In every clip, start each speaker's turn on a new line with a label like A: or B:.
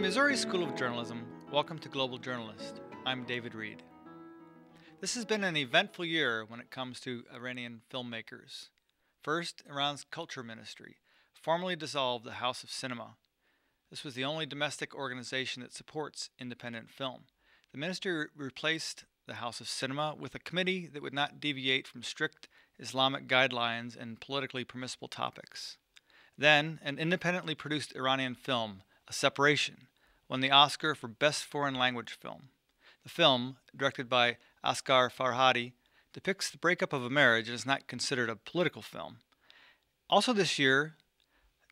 A: Missouri School of Journalism, welcome to Global Journalist. I'm David Reed. This has been an eventful year when it comes to Iranian filmmakers. First, Iran's Culture Ministry formally dissolved the House of Cinema. This was the only domestic organization that supports independent film. The ministry replaced the House of Cinema with a committee that would not deviate from strict Islamic guidelines and politically permissible topics. Then, an independently produced Iranian film, A Separation, won the Oscar for Best Foreign Language Film. The film, directed by Asghar Farhadi, depicts the breakup of a marriage and is not considered a political film. Also this year,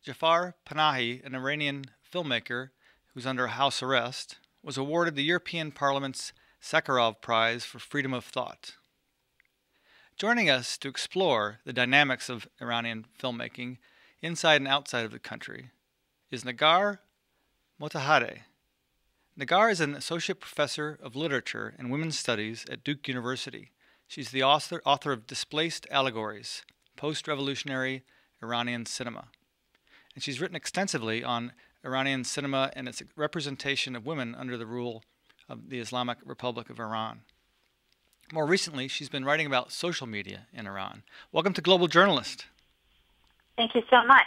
A: Jafar Panahi, an Iranian filmmaker who's under house arrest, was awarded the European Parliament's Sakharov Prize for Freedom of Thought. Joining us to explore the dynamics of Iranian filmmaking inside and outside of the country is Negar Mottehedeh. Negar is an associate professor of literature and women's studies at Duke University. She's the author of Displaced Allegories, Post-Revolutionary Iranian Cinema. And she's written extensively on Iranian cinema and its representation of women under the rule of the Islamic Republic of Iran. More recently, she's been writing about social media in Iran. Welcome to Global Journalist.
B: Thank you so much.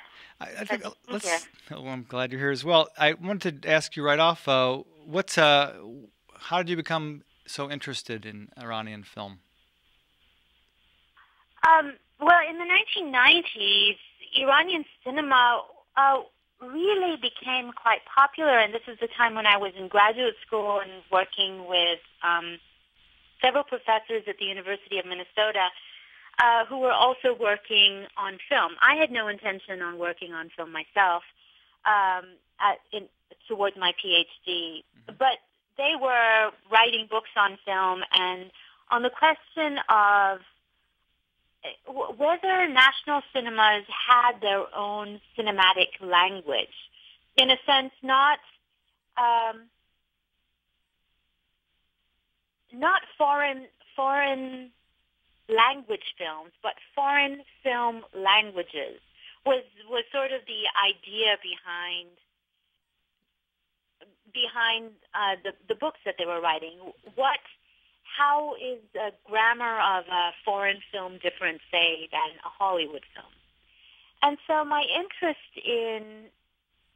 A: I'm glad you're here as well. I wanted to ask you right off, how did you become so interested in Iranian film?
B: Well, in the 1990s, Iranian cinema really became quite popular, and this is the time when I was in graduate school and working with several professors at the University of Minnesota who were also working on film. I had no intention on working on film myself towards my PhD, but they were writing books on film and on the question of whether national cinemas had their own cinematic language. In a sense, not foreign language films, but foreign film languages was sort of the idea behind the books that they were writing. How is the grammar of a foreign film different, say, than a Hollywood film? And so my interest in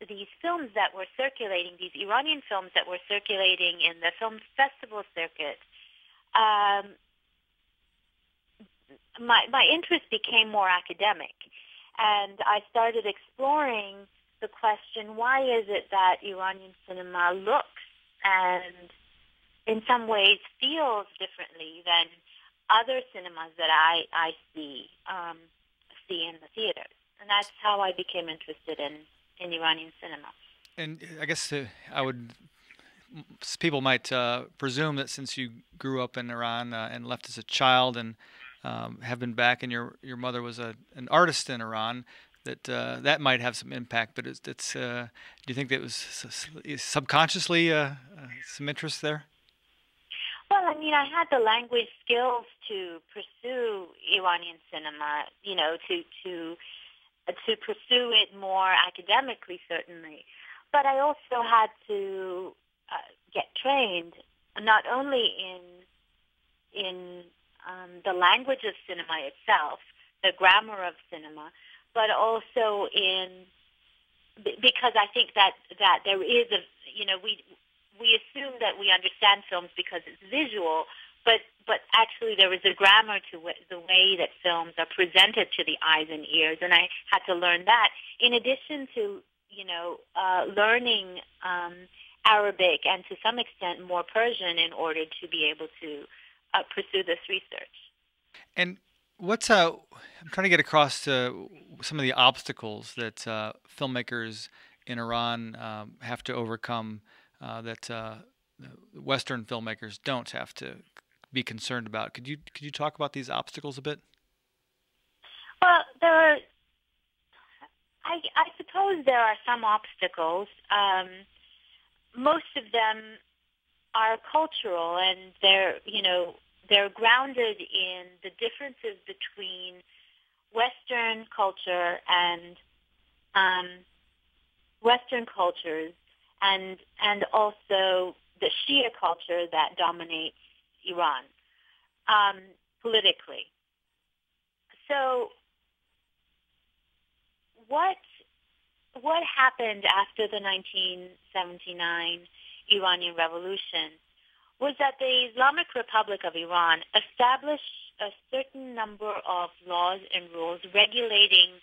B: these films that were circulating, these Iranian films that were circulating in the film festival circuit, my interest became more academic, and I started exploring the question, why is it that Iranian cinema looks and in some ways feels differently than other cinemas that I see in the theaters? And that's how I became interested in Iranian cinema.
A: And I guess people might presume that since you grew up in Iran and left as a child and have been back, and your mother was an artist in Iran, that might have some impact. But do you think that was subconsciously some interest there?
B: Well, I mean, I had the language skills to pursue Iranian cinema, to pursue it more academically, certainly. But I also had to get trained not only in the language of cinema itself, the grammar of cinema, but also because I think that there is we assume that we understand films because it's visual, but actually there is a grammar to the way that films are presented to the eyes and ears, and I had to learn that in addition to learning Arabic and to some extent more Persian in order to be able to pursue this research.
A: And I'm trying to get across to some of the obstacles that filmmakers in Iran have to overcome that Western filmmakers don't have to be concerned about. Could you talk about these obstacles a bit?
B: Well, I suppose there are some obstacles. Most of them are cultural, and they're grounded in the differences between Western culture and Western cultures and also the Shia culture that dominates Iran politically. So what happened after the 1979 Iranian Revolution was that the Islamic Republic of Iran established a certain number of laws and rules regulating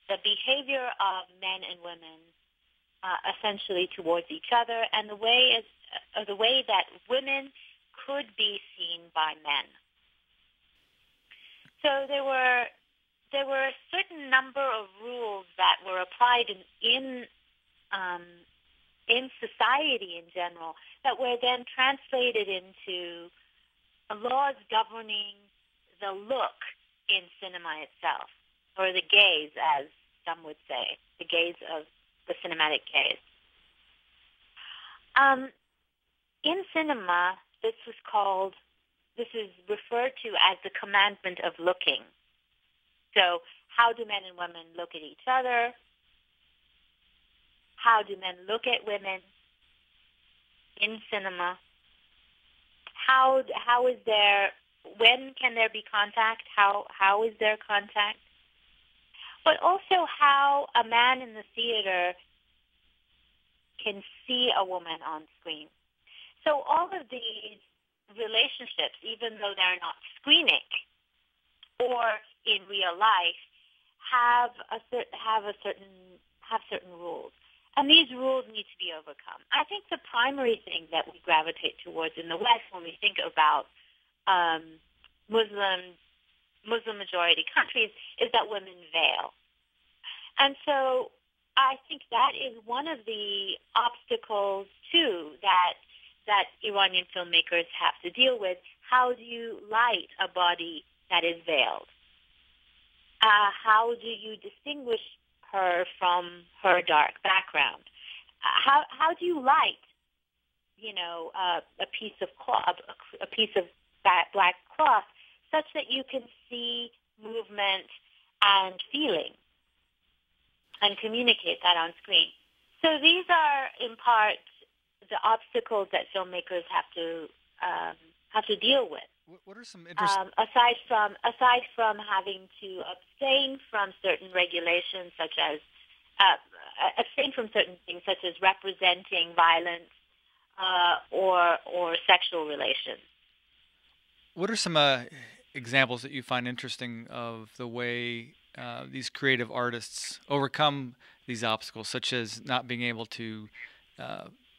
B: the behavior of men and women, essentially towards each other, and the way that women could be seen by men. So there were a certain number of rules that were applied in society in general that were then translated into laws governing the look in cinema itself, or the gaze, as some would say, the gaze of the cinematic gaze. In cinema, this is referred to as the commandment of looking. So how do men and women look at each other? How do men look at women in cinema? When can there be contact? How is there contact? But also how a man in the theater can see a woman on screen. So all of these relationships, even though they're not screening or in real life, have certain rules. And these rules need to be overcome. I think the primary thing that we gravitate towards in the West when we think about Muslim-majority countries is that women veil. And so I think that is one of the obstacles, too, that Iranian filmmakers have to deal with. How do you light a body that is veiled? How do you distinguish her from her dark background? How do you light, a piece of cloth, a piece of black cloth, such that you can see movement and feeling and communicate that on screen? So these are, in part, the obstacles that filmmakers have to deal with.
A: What are some interesting?
B: Aside from having to abstain from certain regulations, such as abstain from certain things, such as representing violence or sexual relations.
A: What are some examples that you find interesting of the way these creative artists overcome these obstacles, such as not being able to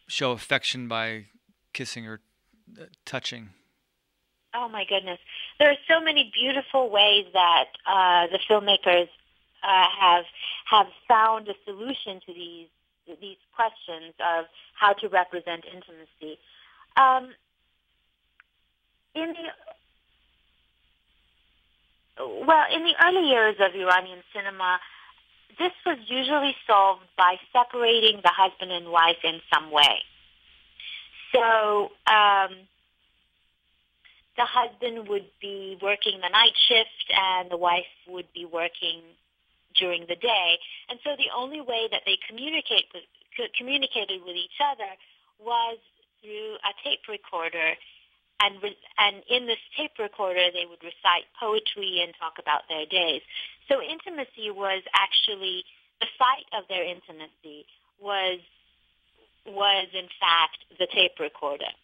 A: show affection by kissing or touching?
B: Oh my goodness! There are so many beautiful ways that the filmmakers have found a solution to these questions of how to represent intimacy. In the early years of Iranian cinema, this was usually solved by separating the husband and wife in some way. So the husband would be working the night shift and the wife would be working during the day. And so the only way that they communicated with each other was through a tape recorder. And in this tape recorder, they would recite poetry and talk about their days. So intimacy was actually, the site of their intimacy was in fact the tape recorder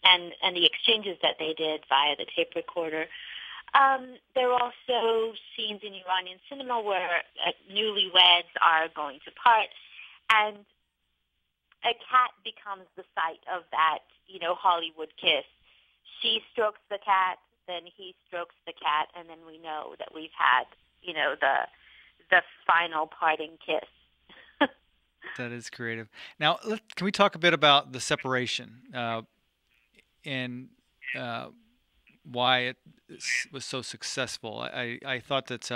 B: and the exchanges that they did via the tape recorder. There are also scenes in Iranian cinema where newlyweds are going to part, and a cat becomes the site of that, Hollywood kiss. She strokes the cat, then he strokes the cat, and then we know that we've had, the final parting kiss.
A: That is creative. Now, can we talk a bit about the separation and why it was so successful? I thought that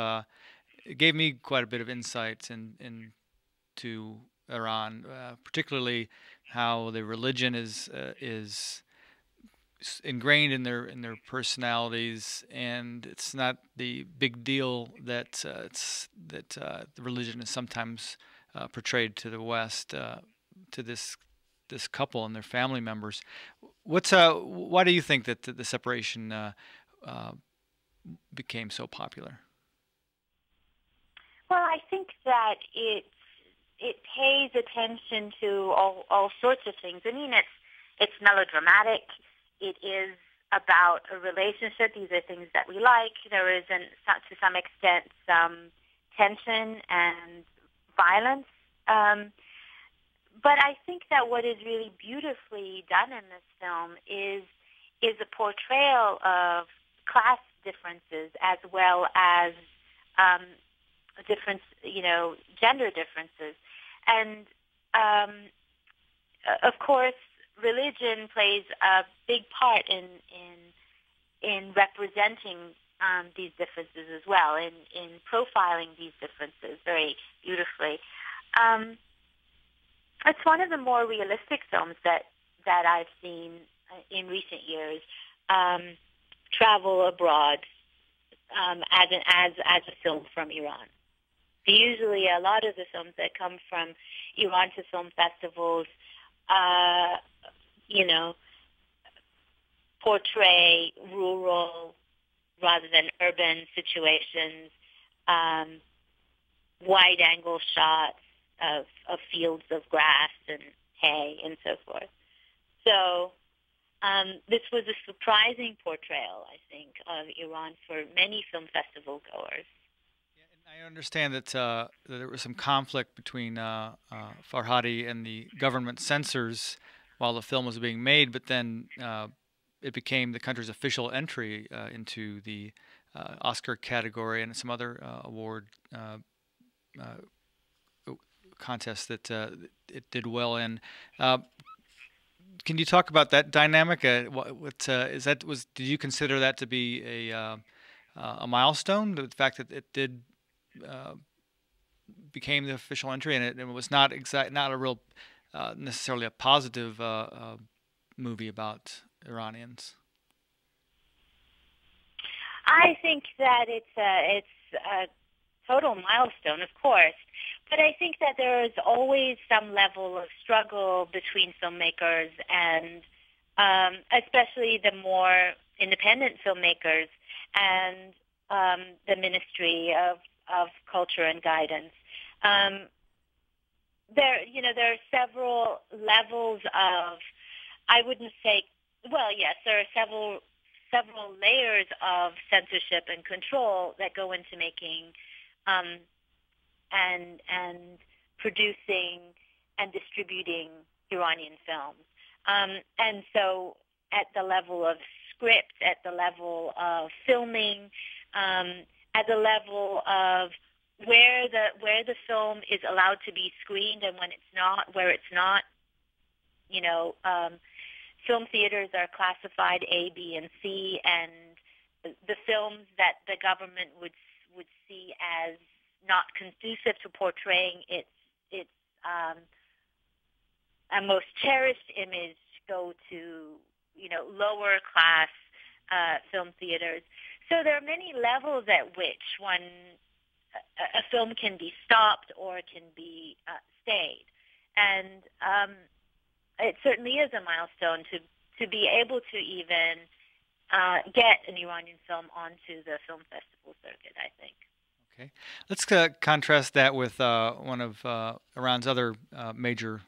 A: it gave me quite a bit of insight into Iran, particularly how the religion is ingrained in their personalities, and it's not the big deal that the religion is sometimes portrayed to the West, to this this couple and their family members. Why do you think that the separation became so popular?
B: Well, I think that it pays attention to all sorts of things. I mean, it's melodramatic. It is about a relationship. These are things that we like. There is, to some extent, some tension and violence. But I think that what is really beautifully done in this film is a portrayal of class differences as well as gender differences. And of course, religion plays a big part in representing these differences as well, in profiling these differences very beautifully. It's one of the more realistic films that I've seen in recent years. Travel abroad as a film from Iran. Usually, a lot of the films that come from Iran to film festivals, portray rural rather than urban situations, wide-angle shots of fields of grass and hay and so forth. So this was a surprising portrayal, I think, of Iran for many film festival goers.
A: I understand that there was some conflict between Farhadi and the government censors while the film was being made, but then it became the country's official entry into the Oscar category and some other award contests that it did well in. Can you talk about that dynamic? Did you consider that to be a milestone? The fact that it did became the official entry, and it was not a real necessarily a positive movie about Iranians.
B: I think that it's a total milestone, of course, but I think that there is always some level of struggle between filmmakers and especially the more independent filmmakers and the Ministry of Culture and Guidance. There are several levels of, I wouldn't say, well, yes, there are several layers of censorship and control that go into making and producing and distributing Iranian films. And so at the level of script, at the level of filming, at the level of where the film is allowed to be screened and when it's not, where it's not. Film theaters are classified A, B, and C, and the films that the government would see as not conducive to portraying its a most cherished image go to lower class film theaters. So there are many levels at which a film can be stopped or can be stayed, and it certainly is a milestone to be able to even get an Iranian film onto the film festival circuit, I think.
A: Okay. Let's contrast that with one of Iran's other major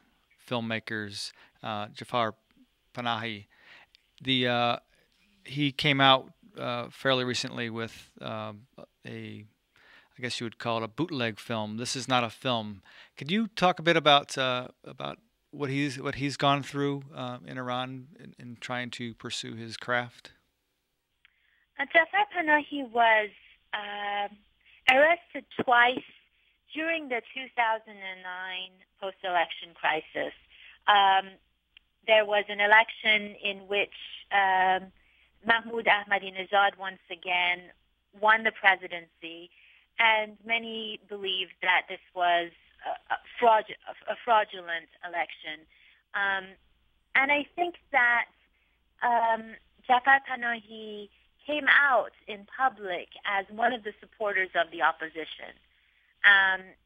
A: filmmakers, Jafar Panahi. He came out fairly recently with I guess you would call it a bootleg film. This is not a film. Could you talk a bit about what he's gone through in Iran in trying to pursue his craft?
B: Jafar Panahi was arrested twice during the 2009 post-election crisis. There was an election in which Mahmoud Ahmadinejad once again won the presidency, and many believed that this was a fraudulent election. And I think that Jafar Panahi came out in public as one of the supporters of the opposition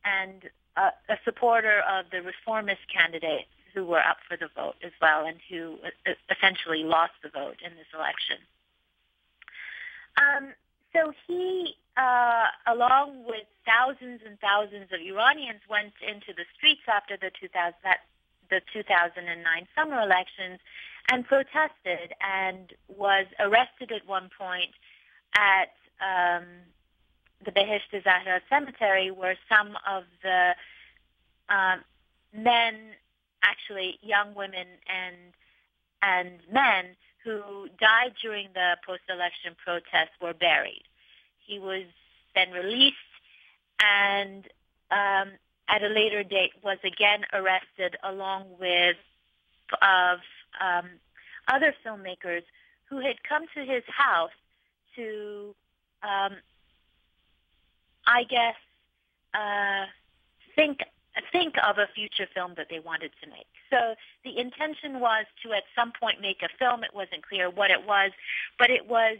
B: and a supporter of the reformist candidates who were up for the vote as well, and who essentially lost the vote in this election. So he, along with thousands and thousands of Iranians, went into the streets after the 2009 summer elections and protested, and was arrested at one point at the Behesht Zahra cemetery, where some of the men, actually young women and men who died during the post-election protests, were buried. He was then released, and at a later date was again arrested along with other filmmakers who had come to his house to, I guess, think of a future film that they wanted to make. So the intention was to at some point make a film. It wasn't clear what it was, but it was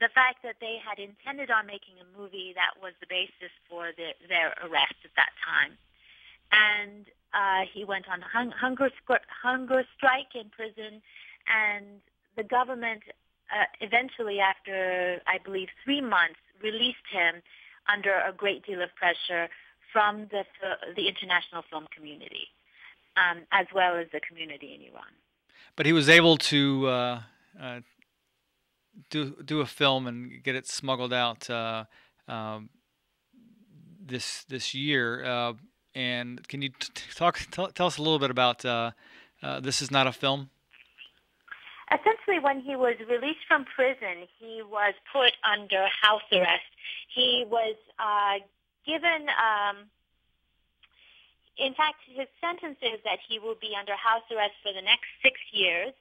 B: the fact that they had intended on making a movie that was the basis for their arrest at that time. And he went on hunger strike in prison, and the government eventually, after I believe 3 months, released him under a great deal of pressure from the international film community, as well as the community in Iran.
A: But he was able to do a film and get it smuggled out this year. And can you tell us a little bit about This Is Not a Film?
B: Essentially, when he was released from prison, he was put under house arrest. He was given, in fact, his sentence is that he will be under house arrest for the next 6 years,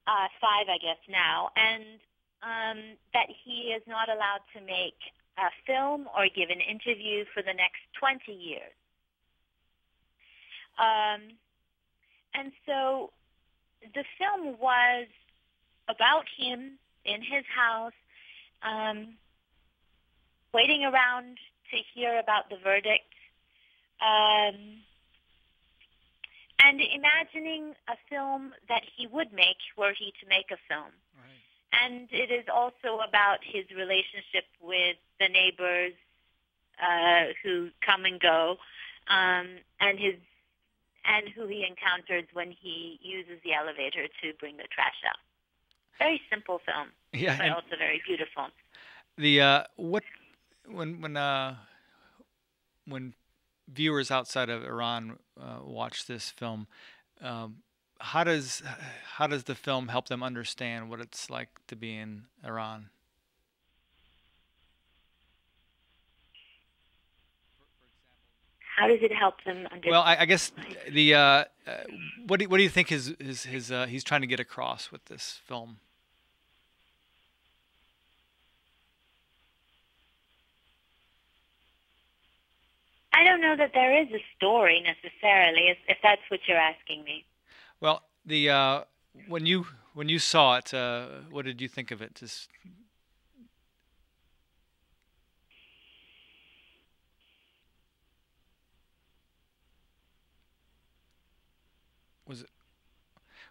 B: 5, I guess, now, and that he is not allowed to make a film or give an interview for the next 20 years. And so the film was about him in his house, waiting around to hear about the verdict, and imagining a film that he would make were he to make a film.
A: Right.
B: And it is also about his relationship with the neighbors who come and go, and who he encounters when he uses the elevator to bring the trash out. Very simple film,
A: yeah,
B: but also very beautiful.
A: The when viewers outside of Iran watch this film, how does the film help them understand what it's like to be in Iran?
B: How does it help them understand?
A: Well, I guess the what do you think he's trying to get across with this film?
B: I don't know that there is a story necessarily, if that's what you're asking me.
A: Well, the when you saw it, what did you think of it? Was it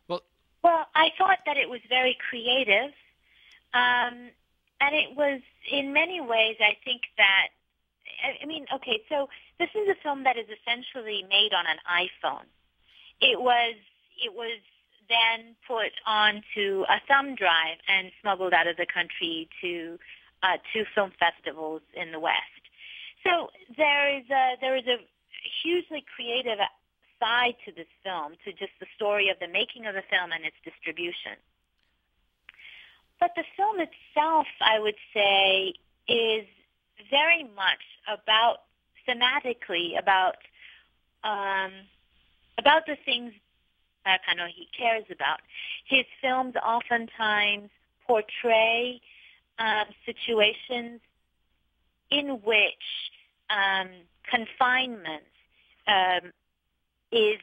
A: well?
B: Well, I thought that it was very creative, and it was in many ways. I think that. I mean, okay, so this is a film that is essentially made on an iPhone. It was then put onto a thumb drive and smuggled out of the country to film festivals in the West. So there is a hugely creative side to this film, to just the story of the making of the film and its distribution. But the film itself, I would say, is very much thematically about the things that he cares about. His films oftentimes portray situations in which confinement is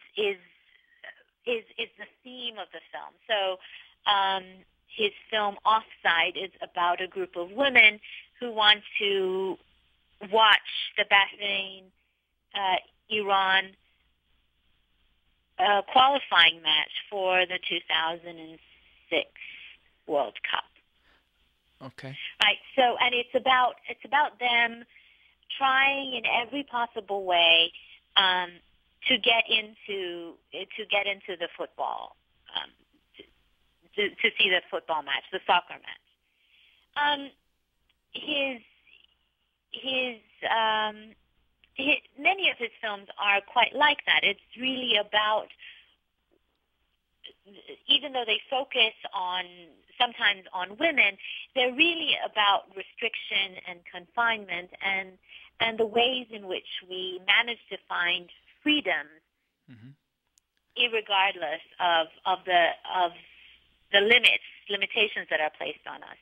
B: the theme of the film. So his film Offside is about a group of women who want to watch the Bahrain, Iran qualifying match for the 2006 World Cup.
A: Okay.
B: Right. So, and it's about them trying in every possible way to get into the football, to see the football match, the soccer match. Many of his films are quite like that. It's really about, even though they focus sometimes on women, they're really about restriction and confinement and the ways in which we manage to find freedoms, irregardless of the limitations that are placed on us.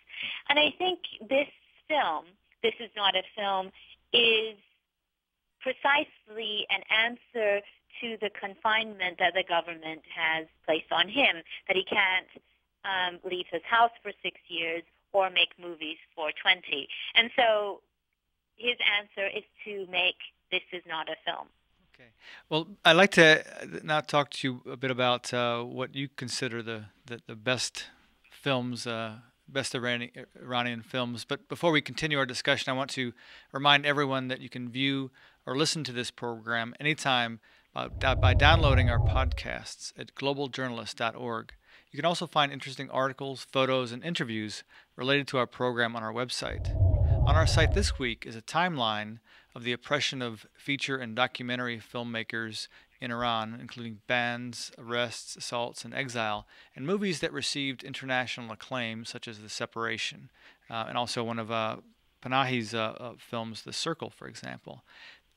B: And I think this film, This Is Not a Film, is precisely an answer to the confinement that the government has placed on him, that he can't leave his house for 6 years or make movies for 20. And so his answer is to make This Is Not a Film.
A: Okay. Well, I'd like to now talk to you a bit about what you consider the best films, best Iranian films. But before we continue our discussion, I want to remind everyone that you can view or listen to this program anytime by downloading our podcasts at globaljournalist.org. You can also find interesting articles, photos, and interviews related to our program on our website. On our site this week is a timeline of the oppression of feature and documentary filmmakers in Iran, including bans, arrests, assaults, and exile, and movies that received international acclaim, such as The Separation, and also one of Panahi's films, The Circle, for example.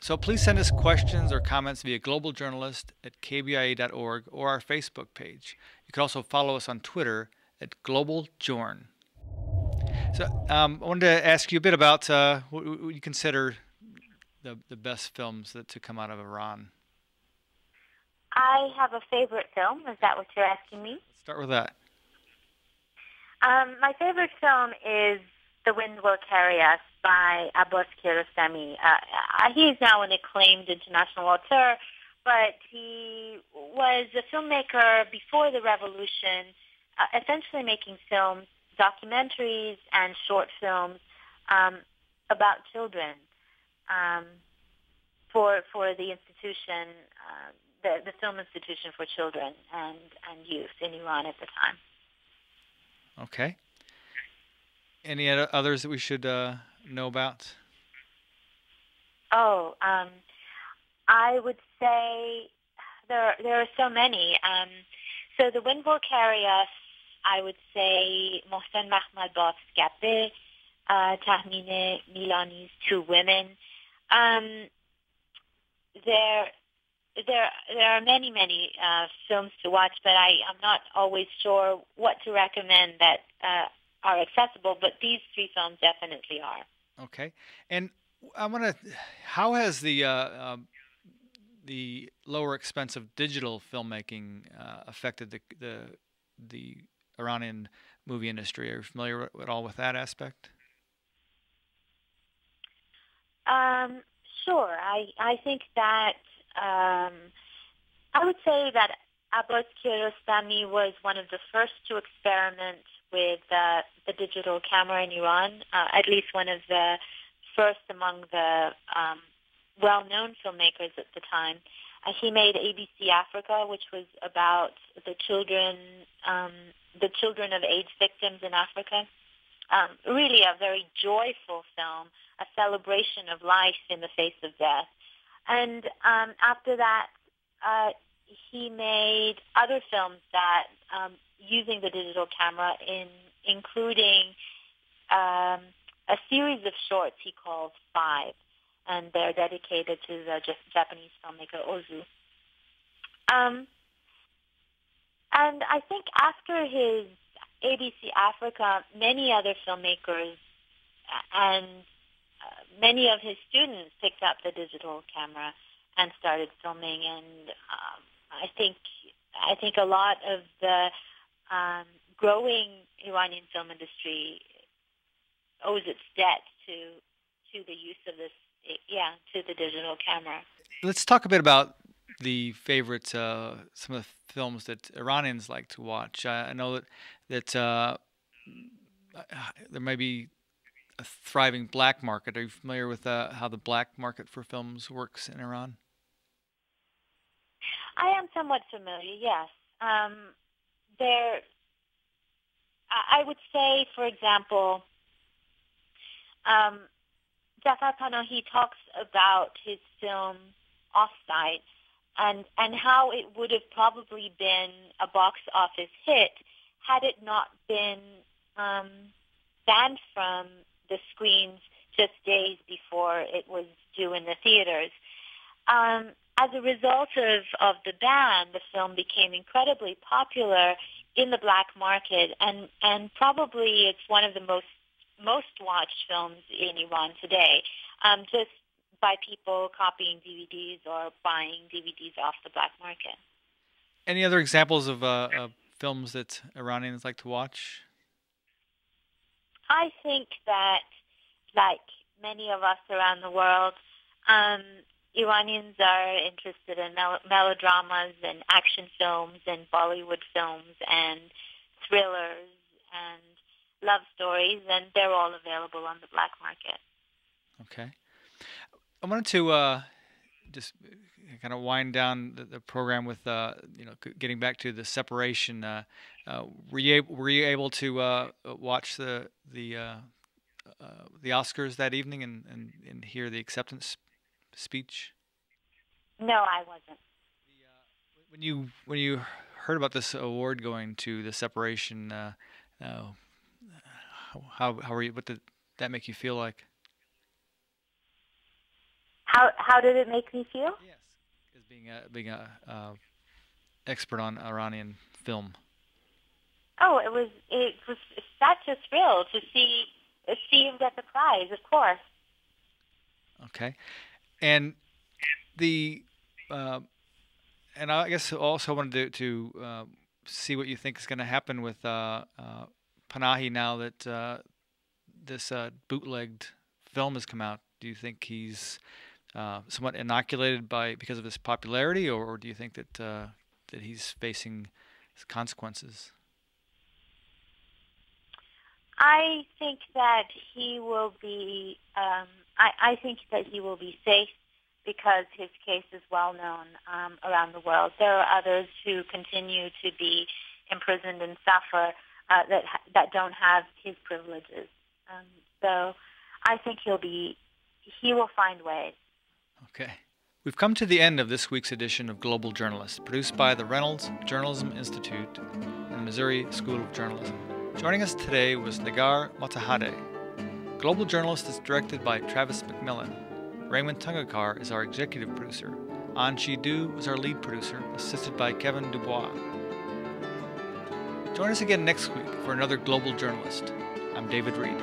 A: So please send us questions or comments via globaljournalist@kbia.org or our Facebook page. You can also follow us on Twitter at globaljourn. So I wanted to ask you a bit about what you consider the best films to come out of Iran.
B: I have a favorite film. Is that what you're asking me?
A: Let's start with that.
B: My favorite film is The Wind Will Carry Us by Abbas Kiarostami. He is now an acclaimed international author, but he was a filmmaker before the revolution, essentially making films, documentaries and short films about children for the institution, the Film Institution for Children and Youth in Iran at the time.
A: Okay. Any others that we should know about?
B: Oh, I would say there are so many. So The Wind Will Carry Us, I would say Mohsen Mahmadbaf's Gabe, Tahmine Milani's Two Women. There are many films to watch, but I'm not always sure what to recommend that are accessible, but these three films definitely are.
A: Okay. And I want to, how has the lower expense of digital filmmaking affected the Iranian movie industry? Are you familiar at all with that aspect?
B: Sure. I think that I would say that Abbas Kiarostami was one of the first to experiment with the digital camera in Iran, at least one of the first among the well-known filmmakers at the time. He made ABC Africa, which was about the children of AIDS victims in Africa. Really a very joyful film, a celebration of life in the face of death. And after that, he made other films that, using the digital camera, including a series of shorts he called Five, and they're dedicated to the Japanese filmmaker Ozu. And I think after his ABC Africa, many other filmmakers and many of his students picked up the digital camera and started filming. And I think a lot of the growing Iranian film industry owes its debt to the use of this, to the digital camera.
A: Let's talk a bit about the favorites, some of the films that Iranians like to watch. I know that there may be a thriving black market. Are you familiar with how the black market for films works in Iran?
B: I am somewhat familiar, yes. There, I would say, for example, Jafar Panahi talks about his film Offside and how it would have probably been a box office hit had it not been banned from the screens just days before it was due in the theaters. As a result of the ban, the film became incredibly popular in the black market, and probably it's one of the most watched films in Iran today, just by people copying DVDs or buying DVDs off the black market.
A: Any other examples of films that Iranians like to watch?
B: I think that, like many of us around the world, Iranians are interested in melodramas and action films and Bollywood films and thrillers and love stories, and they're all available on the black market.
A: Okay. I wanted to just kind of wind down the program with getting back to the separation. Were you able to watch the Oscars that evening and hear the acceptance speech?
B: No, I wasn't.
A: When you heard about this award going to the separation, how were you? What did that make you feel like?
B: How did it make me feel?
A: Yes, as being a expert on Iranian film.
B: Oh, it was such a thrill to see you get the prize, of course.
A: Okay, and and I guess also wanted to see what you think is going to happen with Panahi now that this bootlegged film has come out. Do you think he's somewhat inoculated because of his popularity, or do you think that he's facing consequences?
B: I think that he will be. I think that he will be safe because his case is well known around the world. There are others who continue to be imprisoned and suffer that don't have his privileges. So I think he will find ways.
A: Okay. We've come to the end of this week's edition of Global Journalist, produced by the Reynolds Journalism Institute and Missouri School of Journalism. Joining us today was Negar Mottehedeh. Global Journalist is directed by Travis McMillan. Raymond Tungakar is our executive producer. An Chi-Du is our lead producer, assisted by Kevin Dubois. Join us again next week for another Global Journalist. I'm David Reed.